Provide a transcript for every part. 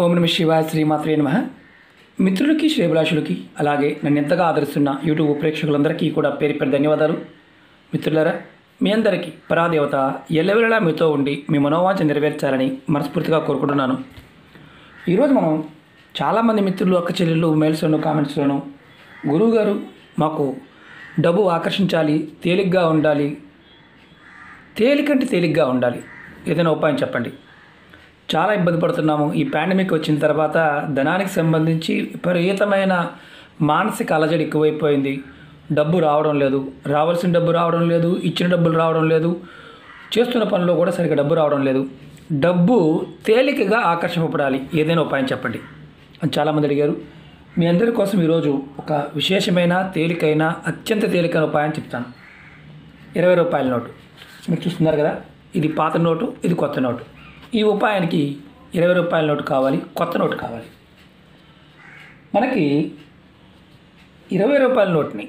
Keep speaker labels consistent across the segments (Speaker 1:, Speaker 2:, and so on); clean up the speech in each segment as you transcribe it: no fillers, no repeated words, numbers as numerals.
Speaker 1: ఓం నమ శివాయ శ్రీమాత్రే నమః. మిత్రులకి శ్రేభిలాషులకి అలాగే నన్ను ఎంతగా ఆదరిస్తున్న యూట్యూబ్ ప్రేక్షకులందరికీ కూడా పేరు పేరు ధన్యవాదాలు. మిత్రులారా, మీ అందరికీ పరాదేవత ఎల్లవేళలా మీతో ఉండి మీ మనోవాంఛ నెరవేర్చాలని మనస్ఫూర్తిగా కోరుకుంటున్నాను. ఈరోజు మనం చాలామంది మిత్రులు, అక్క చెల్లెళ్ళు మెయిల్స్లోను కామెంట్స్లోను గురువుగారు మాకు డబ్బు ఆకర్షించాలి, తేలిగ్గా ఉండాలి, తేలిగ్గా ఉండాలి, ఏదైనా ఉపాయం చెప్పండి. చాలా ఇబ్బంది పడుతున్నాము. ఈ పాండమిక్ వచ్చిన తర్వాత ధనానికి సంబంధించి విపరీతమైన మానసిక అలజడి ఎక్కువైపోయింది. డబ్బు రావడం లేదు, రావాల్సిన డబ్బు రావడం లేదు, ఇచ్చిన డబ్బులు రావడం లేదు, చేస్తున్న పనిలో కూడా సరిగ్గా డబ్బు రావడం లేదు. డబ్బు తేలికగా ఆకర్షింపబడాలి, ఏదైనా ఉపాయం చెప్పండి అని చాలామంది అడిగారు. మీ అందరి కోసం ఈరోజు ఒక విశేషమైన తేలికైన అత్యంత తేలికైన ఉపాయం చెప్తాను. 20 రూపాయల నోటు మీరు చూస్తున్నారు కదా, ఇది పాత నోటు, ఇది కొత్త నోటు. ఈ ఉపాయానికి 20 రూపాయల నోటు కావాలి, కొత్త నోటు కావాలి. మనకి 20 రూపాయల నోట్ని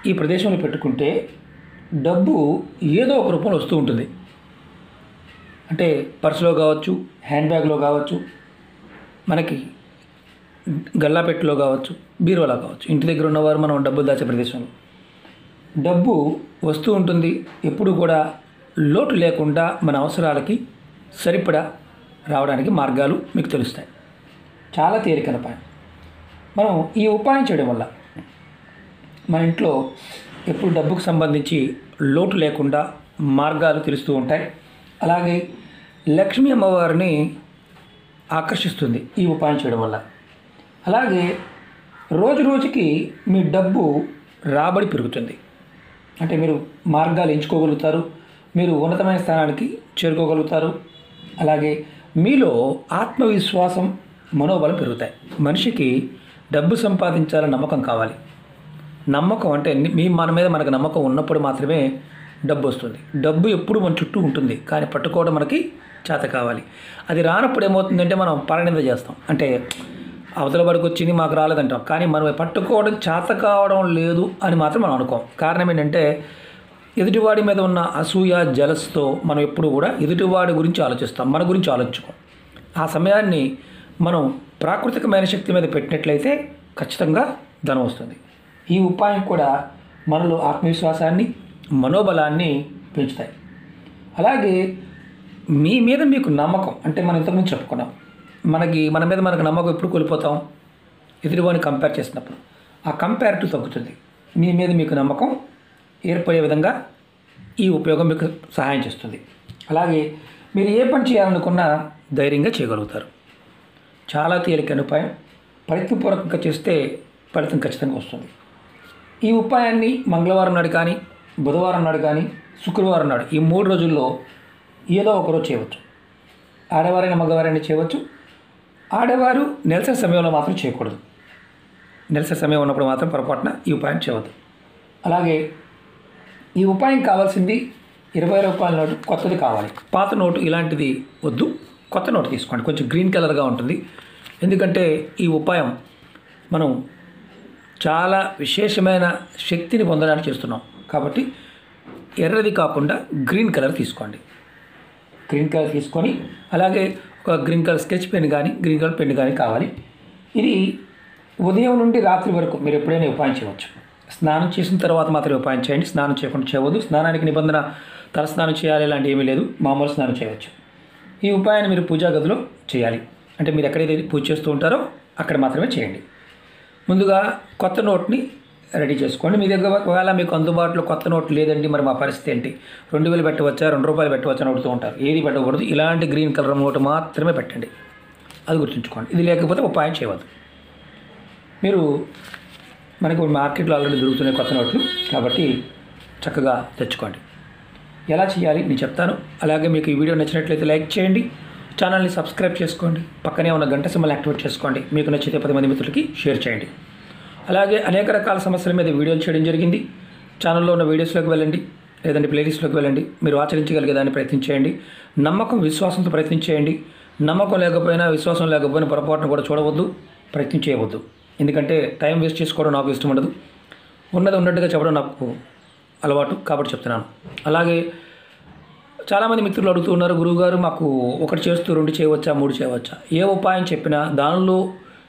Speaker 1: ఈ ప్రదేశంలో పెట్టుకుంటే డబ్బు ఏదో ఒక రూపంలో వస్తూ ఉంటుంది. అంటే పర్సులో కావచ్చు, హ్యాండ్ బ్యాగ్లో కావచ్చు, మనకి గల్లాపెట్టులో కావచ్చు, బీరువాలో కావచ్చు. ఇంటి దగ్గర ఉన్నవారు మనం డబ్బులు దాచే ప్రదేశంలో డబ్బు వస్తూ ఉంటుంది. ఎప్పుడు కూడా లోటు లేకుండా మన అవసరాలకి సరిపడా రావడానికి మార్గాలు మీకు తెలుస్తాయి. చాలా తేలికైన ఉపాయం. మనం ఈ ఉపాయం చేయడం వల్ల మన ఇంట్లో ఎప్పుడు డబ్బుకు సంబంధించి లోటు లేకుండా మార్గాలు తెలుస్తూ ఉంటాయి. అలాగే లక్ష్మీ అమ్మవారిని ఆకర్షిస్తుంది ఈ ఉపాయం చేయడం వల్ల. అలాగే రోజు రోజుకి మీ డబ్బు రాబడి పెరుగుతుంది. అంటే మీరు మార్గాలు ఎంచుకోగలుగుతారు, మీరు ఉన్నతమైన స్థానానికి చేరుకోగలుగుతారు. అలాగే మీలో ఆత్మవిశ్వాసం, మనోబలం పెరుగుతాయి. మనిషికి డబ్బు సంపాదించాలని నమ్మకం కావాలి. నమ్మకం అంటే మన మీద మనకు నమ్మకం ఉన్నప్పుడు మాత్రమే డబ్బు వస్తుంది. డబ్బు ఎప్పుడు మన చుట్టూ ఉంటుంది, కానీ పట్టుకోవడం మనకి చేత కావాలి. అది రానప్పుడు ఏమవుతుందంటే మనం పరనింద చేస్తాం. అంటే అవతల వరకు వచ్చింది మాకు రాలేదంటాం, కానీ మనం పట్టుకోవడం చేత కావడం లేదు అని మాత్రం మనం అనుకోం. కారణం ఏంటంటే ఎదుటివాడి మీద ఉన్న అసూయ, జలస్తో మనం ఎప్పుడు కూడా ఎదుటివాడి గురించి ఆలోచిస్తాం, మన గురించి ఆలోచించుకోం. ఆ సమయాన్ని మనం ప్రాకృతికమైన శక్తి మీద పెట్టినట్లయితే ఖచ్చితంగా ధనం వస్తుంది. ఈ ఉపాయం కూడా మనలో ఆత్మవిశ్వాసాన్ని, మనోబలాన్ని పెంచుతాయి. అలాగే మీ మీద మీకు నమ్మకం, అంటే మనం ఇంతకుముందు చెప్పుకున్నాం, మన మీద మనకు నమ్మకం ఎప్పుడు కోల్పోతాం? ఎదుటివాడిని కంపేర్ చేసినప్పుడు ఆ కంపేరిటివ్ తగ్గుతుంది. మీ మీద మీకు నమ్మకం ఏర్పడే విధంగా ఈ ఉపయోగం మీకు సహాయం చేస్తుంది. అలాగే మీరు ఏ పని చేయాలనుకున్నా ధైర్యంగా చేయగలుగుతారు. చాలా తేలికైన ఉపాయం. ప్రయత్నపూర్వకంగా చేస్తే ఫలితం ఖచ్చితంగా వస్తుంది. ఈ ఉపాయాన్ని మంగళవారం నాడు కానీ, బుధవారం నాడు కానీ, శుక్రవారం నాడు, ఈ 3 రోజుల్లో ఏదో ఒకరోజు చేయవచ్చు. ఆడవారైనా మగవారైనా చేయవచ్చు. ఆడవారు నెలసరి సమయంలో మాత్రం చేయకూడదు. నెలసరి సమయం ఉన్నప్పుడు మాత్రం పొరపాటున ఈ ఉపాయం చేయవద్దు. అలాగే ఈ ఉపాయం కావాల్సింది 20 రూపాయల నోటు, కొత్తది కావాలి. పాత నోటు ఇలాంటిది వద్దు, కొత్త నోటు తీసుకోండి. కొంచెం గ్రీన్ కలర్గా ఉంటుంది. ఎందుకంటే ఈ ఉపాయం మనం చాలా విశేషమైన శక్తిని పొందడానికి చేస్తున్నాం. కాబట్టి ఎర్రది కాకుండా గ్రీన్ కలర్ తీసుకోండి. గ్రీన్ కలర్ తీసుకొని అలాగే ఒక గ్రీన్ కలర్ స్కెచ్ పెన్ కానీ, గ్రీన్ కలర్ పెన్ కానీ కావాలి. ఇది ఉదయం నుండి రాత్రి వరకు మీరు ఎప్పుడైనా ఉపాయం చేయవచ్చు. స్నానం చేసిన తర్వాత మాత్రమే ఉపాయం చేయండి. స్నానం చేయకుండా చేయవద్దు. స్నానానికి నిబంధన తలస్నానం చేయాలి, ఇలాంటి ఏమీ లేదు. మామూలు స్నానం చేయవచ్చు. ఈ ఉపాయాన్ని మీరు పూజా గదిలో చేయాలి. అంటే మీరు ఎక్కడైతే పూజ చేస్తూ ఉంటారో అక్కడ మాత్రమే చేయండి. ముందుగా కొత్త నోట్ని రెడీ చేసుకోండి. మీ దగ్గర ఒకవేళ మీకు అందుబాటులో కొత్త నోట్ లేదండి, మరి మా పరిస్థితి ఏంటి? 2000 పెట్టవచ్చా, 2 రూపాయలు పెట్టవచ్చా అని అడుగుతూ ఉంటారు. ఏది పెట్టకూడదు. ఇలాంటి గ్రీన్ కలర్ నోటు మాత్రమే పెట్టండి. అది గుర్తుంచుకోండి. ఇది లేకపోతే ఉపాయం చేయవద్దు. మీరు మనకు మార్కెట్లో ఆల్రెడీ దొరుకుతున్నాయి కొత్త నోట్లు, కాబట్టి చక్కగా తెచ్చుకోండి. ఎలా చేయాలి నేను చెప్తాను. అలాగే మీకు ఈ వీడియో నచ్చినట్లయితే లైక్ చేయండి, ఛానల్ని సబ్స్క్రైబ్ చేసుకోండి, పక్కనే ఉన్న గంట సింబల్ యాక్టివేట్ చేసుకోండి. మీకు నచ్చితే 10 మంది మిత్రులకి షేర్ చేయండి. అలాగే అనేక రకాల సమస్యల మీద వీడియోలు చేయడం జరిగింది. ఛానల్లో ఉన్న వీడియోస్లోకి వెళ్ళండి, లేదంటే ప్లేలిస్ట్లోకి వెళ్ళండి. మీరు ఆచరించగలిగేదాన్ని ప్రయత్నించేయండి. నమ్మకం, విశ్వాసంతో ప్రయత్నించేయండి. నమ్మకం లేకపోయినా, విశ్వాసం లేకపోయినా పొరపాటును కూడా చూడవద్దు, ప్రయత్నం చేయవద్దు. ఎందుకంటే టైం వేస్ట్ చేసుకోవడం నాకు ఇష్టం ఉండదు. ఉన్నది ఉన్నట్టుగా చెప్పడం నాకు అలవాటు, కాబట్టి చెప్తున్నాను. అలాగే చాలామంది మిత్రులు అడుగుతున్నారు, గురువుగారు మాకు ఒకటి చేస్తూ 2 చేయవచ్చా, 3 చేయవచ్చా? ఏ ఉపాయం చెప్పినా దానిలో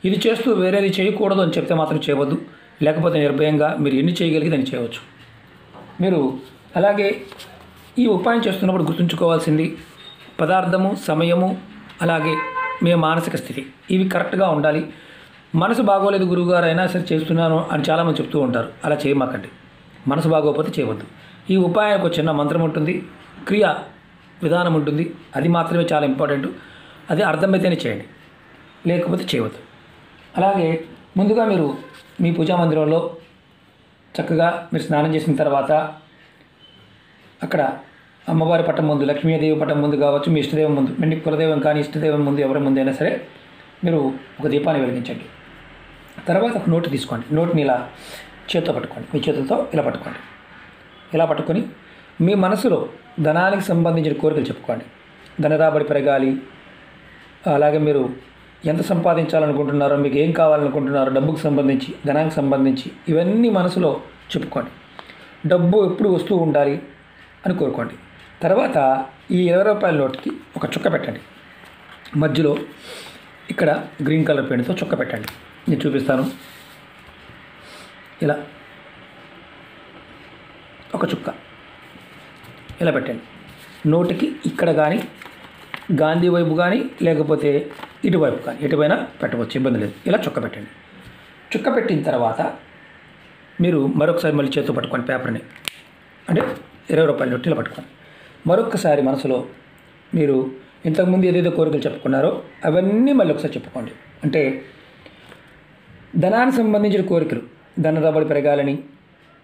Speaker 1: ఇది చేస్తూ వేరేది చేయకూడదు అని చెప్తే మాత్రం చేయవద్దు. లేకపోతే నిర్భయంగా మీరు ఎన్ని చేయగలిగి దాన్ని చేయవచ్చు. మీరు అలాగే ఈ ఉపాయం చేస్తున్నప్పుడు గుర్తుంచుకోవాల్సింది పదార్థము, సమయము, అలాగే మీ మానసిక స్థితి ఇవి కరెక్ట్గా ఉండాలి. మనసు బాగోలేదు గురువుగారు అయినా సరే చేస్తున్నాను అని చాలామంది చెప్తూ ఉంటారు. అలా చేయమాకండి. మనసు బాగోకపోతే చేయవద్దు. ఈ ఉపాయానికి ఒక చిన్న మంత్రం ఉంటుంది, క్రియా విధానం ఉంటుంది. అది మాత్రమే చాలా ఇంపార్టెంట్. అది అర్థమైతేనే చేయండి, లేకపోతే చేయవద్దు. అలాగే ముందుగా మీరు మీ పూజా మందిరంలో చక్కగా మీరు స్నానం చేసిన తర్వాత అక్కడ అమ్మవారి పట్టం ముందు, లక్ష్మీదేవి పట్టం ముందు కావచ్చు, మీ ఇష్టదైవం ముందు, మీ కులదైవం కానీ ఇష్టదైవం ముందు ఎవరి ముందు అయినా సరే మీరు ఒక దీపాన్ని వెలిగించండి. తర్వాత ఒక నోటు తీసుకోండి. నోటుని ఇలా చేతితో పట్టుకోండి. మీ చేతులతో ఇలా పట్టుకోండి. ఇలా పట్టుకొని మీ మనసులో ధనానికి సంబంధించిన కోరికలు చెప్పుకోండి. ధనరాబడి పెరగాలి, అలాగే మీరు ఎంత సంపాదించాలనుకుంటున్నారో, మీకు ఏం కావాలనుకుంటున్నారో, డబ్బుకు సంబంధించి, ధనానికి సంబంధించి ఇవన్నీ మనసులో చెప్పుకోండి. డబ్బు ఎప్పుడు వస్తూ ఉండాలి అని కోరుకోండి. తర్వాత ఈ 20 రూపాయల నోటుకి ఒక చుక్క పెట్టండి. మధ్యలో ఇక్కడ గ్రీన్ కలర్ పెన్తో చుక్క పెట్టండి. నేను చూపిస్తాను. ఇలా ఒక చుక్క ఇలా పెట్టండి. నోటికి ఇక్కడ కానీ, గాంధీ వైపు కానీ, లేకపోతే ఇటువైపు కానీ, ఎటువైనా పెట్టవచ్చు, ఇబ్బంది లేదు. ఇలా చుక్క పెట్టండి. చుక్క పెట్టిన తర్వాత మీరు మరొకసారి మళ్ళీ చేతితో పట్టుకోండి పేపర్ని. అంటే 20 రూపాయల నోటు ఇలా పట్టుకోండి. మరొకసారి మనసులో మీరు ఇంతకుముందు ఏదేదో కోరికలు చెప్పుకున్నారో అవన్నీ మళ్ళీ ఒకసారి చెప్పుకోండి. అంటే ధనానికి సంబంధించిన కోరికలు, ధన రాబడి పెరగాలని,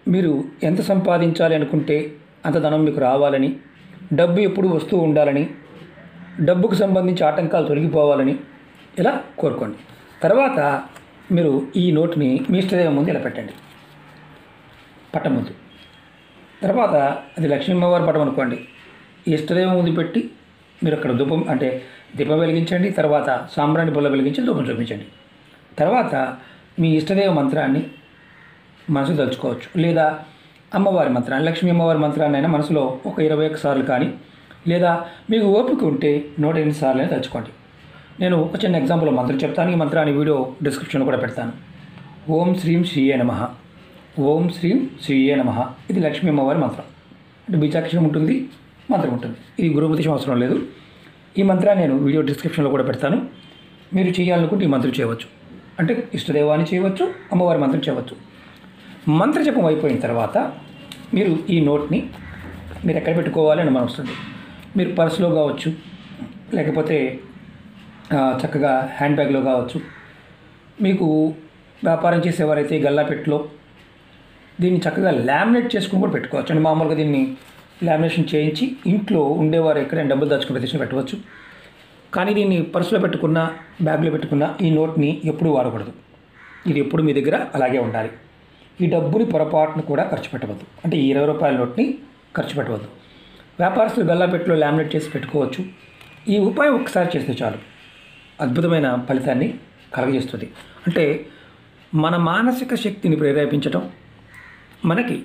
Speaker 1: మీరు ఎంత సంపాదించాలి అనుకుంటే అంత ధనం మీకు రావాలని, డబ్బు ఎప్పుడు వస్తూ ఉండాలని, డబ్బుకు సంబంధించి ఆటంకాలు తొలగిపోవాలని ఇలా కోరుకోండి. తర్వాత మీరు ఈ నోటుని మీ ఇష్టదైవం ముందు ఇలా పెట్టండి, పట్టం ముందు. తర్వాత అది లక్ష్మీ అమ్మవారి పటం అనుకోండి. ఈ ఇష్టదైవం ముందు పెట్టి మీరు అక్కడ దీపం వెలిగించండి. తర్వాత సాంబ్రాణి బొల్ల వెలిగించి ధూపం చూపించండి. తర్వాత మీ ఇష్టదైవ మంత్రాన్ని మనసు తలుచుకోవచ్చు, లేదా అమ్మవారి మంత్రాన్ని, లక్ష్మీ అమ్మవారి మంత్రాన్ని అయినా మనసులో ఒక 21 సార్లు కానీ, లేదా మీకు ఓపిక ఉంటే 108 సార్లు అయినా తలుచుకోండి. నేను ఒక చిన్న ఎగ్జాంపుల్ మంత్రం చెప్తాను. ఈ మంత్రాన్ని వీడియో డిస్క్రిప్షన్లో కూడా పెడతాను. ఓం శ్రీం శ్రీయే నమః, ఓం శ్రీం శ్రీయే నమః. ఇది లక్ష్మీ అమ్మవారి మంత్రం. అంటే బీజాక్షరం ఉంటుంది, మంత్రం ఉంటుంది. ఇది గురుపదేశం అవసరం లేదు. ఈ మంత్రాన్ని నేను వీడియో డిస్క్రిప్షన్లో కూడా పెడతాను. మీరు చేయాలనుకుంటే ఈ మంత్రం చేయవచ్చు. అంటే ఇష్టదైవాన్ని చేయవచ్చు, అమ్మవారి మంత్రం చేయవచ్చు. మంత్ర జపం అయిపోయిన తర్వాత మీరు ఈ నోట్ని మీరు ఎక్కడ పెట్టుకోవాలి అని మనం వస్తుంది. మీరు పర్సులో కావచ్చు, లేకపోతే చక్కగా హ్యాండ్ బ్యాగ్లో కావచ్చు. మీకు వ్యాపారం చేసేవారైతే గల్లాపెట్టులో దీన్ని చక్కగా లామినేట్ చేసుకుని కూడా పెట్టుకోవచ్చు. అంటే మామూలుగా దీన్ని లామినేషన్ చేయించి ఇంట్లో ఉండేవారు ఎక్కడైనా డబ్బులు దాచుకుని తీసుకుని పెట్టవచ్చు. కానీ దీన్ని పర్సులో పెట్టుకున్న, బ్యాగ్లో పెట్టుకున్న ఈ నోట్ని ఎప్పుడూ వాడకూడదు. ఇది ఎప్పుడు మీ దగ్గర అలాగే ఉండాలి. ఈ డబ్బుని పొరపాటును కూడా ఖర్చు పెట్టవద్దు. అంటే ఈ 20 రూపాయల నోట్ని ఖర్చు పెట్టవద్దు. వ్యాపారస్తులు గల్లాపెట్టులో లామినేట్ చేసి పెట్టుకోవచ్చు. ఈ ఉపాయం ఒకసారి చేస్తే చాలు, అద్భుతమైన ఫలితాన్ని కలగజేస్తుంది. అంటే మన మానసిక శక్తిని ప్రేరేపించటం, మనకి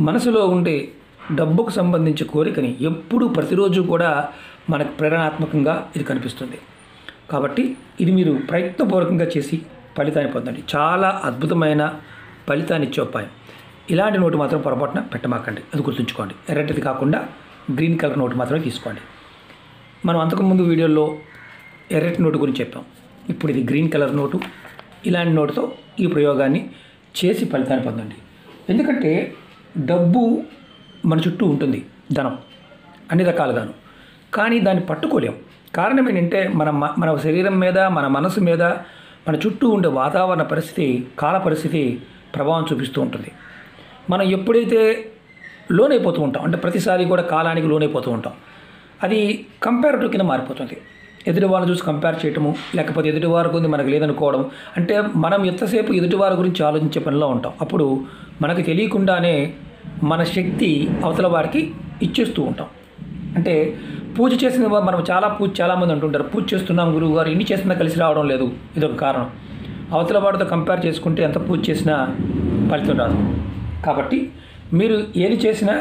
Speaker 1: మనసులో ఉండే డబ్బుకు సంబంధించిన కోరికని ఎప్పుడూ ప్రతిరోజు కూడా మనకు ప్రేరణాత్మకంగా ఇది కనిపిస్తుంది. కాబట్టి ఇది మీరు ప్రయత్నపూర్వకంగా చేసి ఫలితాన్ని పొందండి. చాలా అద్భుతమైన ఫలితాన్ని ఇచ్చే ఉపాయం. ఇలాంటి నోటు మాత్రం పొరపాటున పెట్టమాకండి, అది గుర్తుంచుకోండి. ఎర్రటిది కాకుండా గ్రీన్ కలర్ నోటు మాత్రమే తీసుకోండి. మనం అంతకుముందు వీడియోలో ఎర్రటి నోటు గురించి చెప్పాం. ఇప్పుడు ఇది గ్రీన్ కలర్ నోటు. ఇలాంటి నోటుతో ఈ ప్రయోగాన్ని చేసి ఫలితాన్ని పొందండి. ఎందుకంటే డబ్బు మన చుట్టూ ఉంటుంది, ధనం అన్ని రకాలుగాను. కానీ దాన్ని పట్టుకోలేం. కారణం ఏంటంటే మన శరీరం మీద, మన మనసు మీద, మన చుట్టూ ఉండే వాతావరణ పరిస్థితి, కాల పరిస్థితి ప్రభావం చూపిస్తూ ఉంటుంది. మనం ఎప్పుడైతే లోనైపోతూ ఉంటాం, అంటే ప్రతిసారి కూడా కాలానికి లోనైపోతూ ఉంటాం, అది కంపారిటివ్ కింద మారిపోతుంది. ఎదుటి వాళ్ళని చూసి కంపేర్ చేయటము, లేకపోతే ఎదుటివారి గురించి మనకు లేదనుకోవడం. అంటే మనం ఎంతసేపు ఎదుటివారి గురించి ఆలోచించే పనిలో ఉంటాం. అప్పుడు మనకు తెలియకుండానే మన శక్తి అవతల వారికి ఇచ్చేస్తూ ఉంటాం. అంటే పూజ చేసిన మనం చాలామంది అంటుంటారు, పూజ చేస్తున్నాం గురువుగారు, ఇన్ని చేసినా కలిసి రావడం లేదు. ఇదొక కారణం. అవతల వాడితో కంపేర్ చేసుకుంటే ఎంత పూజ చేసినా ఫలితం రాదు. కాబట్టి మీరు ఏది చేసినా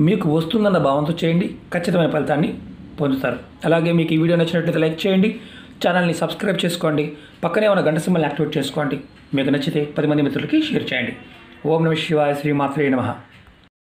Speaker 1: మీకు వస్తుందన్న భావంతో చేయండి, ఖచ్చితమైన ఫలితాన్ని పొందుతారు. అలాగే మీకు ఈ వీడియో నచ్చినట్లయితే లైక్ చేయండి, ఛానల్ని సబ్స్క్రైబ్ చేసుకోండి, పక్కనే ఉన్న గంట సింబల్ని యాక్టివేట్ చేసుకోండి. మీకు నచ్చితే 10 మంది మిత్రులకి షేర్ చేయండి. ఓం నమః శివాయ, శ్రీమాత్రే నమః.